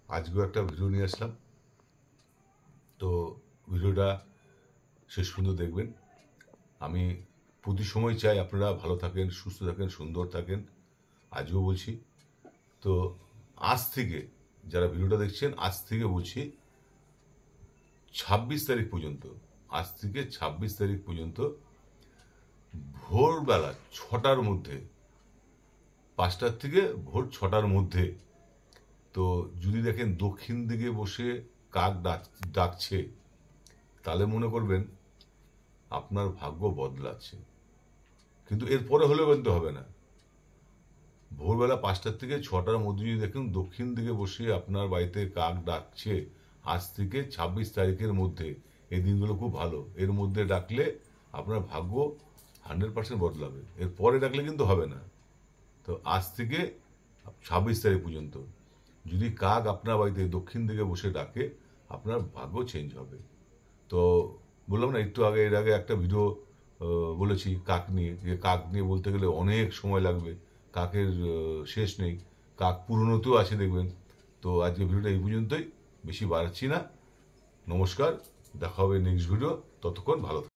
আজকেও একটা ভিডিও নিয়ে আসলাম। তো ভিডিওটা শেষ পর্যন্ত দেখবেন। আমি প্রতি সময় চাই আপনারা ভালো থাকেন, সুস্থ থাকেন, সুন্দর থাকেন। আজকেও বলছি। তো আজ থেকে যারা ভিডিওটা দেখছেন, আজ থেকে বলছি ২৬ তারিখ পর্যন্ত, আজ থেকে ২৬ তারিখ পর্যন্ত ভোরবেলা ৬টার মধ্যে, ৫টার থেকে ভোর ৬টার মধ্যে, তো যদি দেখেন দক্ষিণ দিকে বসে কাক ডাকছে, তাহলে মনে করবেন আপনার ভাগ্য বদলাচ্ছে। কিন্তু এরপরে হলেও কিন্তু হবে না। ভোরবেলা ৫টার থেকে ৬টার মধ্যে যদি দেখেন দক্ষিণ দিকে বসে আপনার বাড়িতে কাক ডাকছে, আজ থেকে ২৬ তারিখের মধ্যে, এই দিনগুলো খুব ভালো। এর মধ্যে ডাকলে আপনার ভাগ্য 100% বদলাবে। এর পরে ডাকলে কিন্তু হবে না। তো আজ থেকে ২৬ তারিখ পর্যন্ত যদি কাক আপনার বাড়িতে দক্ষিণ দিকে বসে ডাকে, আপনার ভাগ্য চেঞ্জ হবে। তো বললাম না একটু আগে, এর আগে একটা ভিডিও বলেছি কাক নিয়ে, যে কাক নিয়ে বলতে গেলে অনেক সময় লাগবে। কাকের শেষ নেই। কাক পুরনোতেও আছে দেখবেন। তো আজকে ভিডিওটা এই পর্যন্তই, বেশি বাড়াচ্ছি না। নমস্কার, দেখা হবে নেক্সট ভিডিও। ততক্ষণ ভালো থাকুন।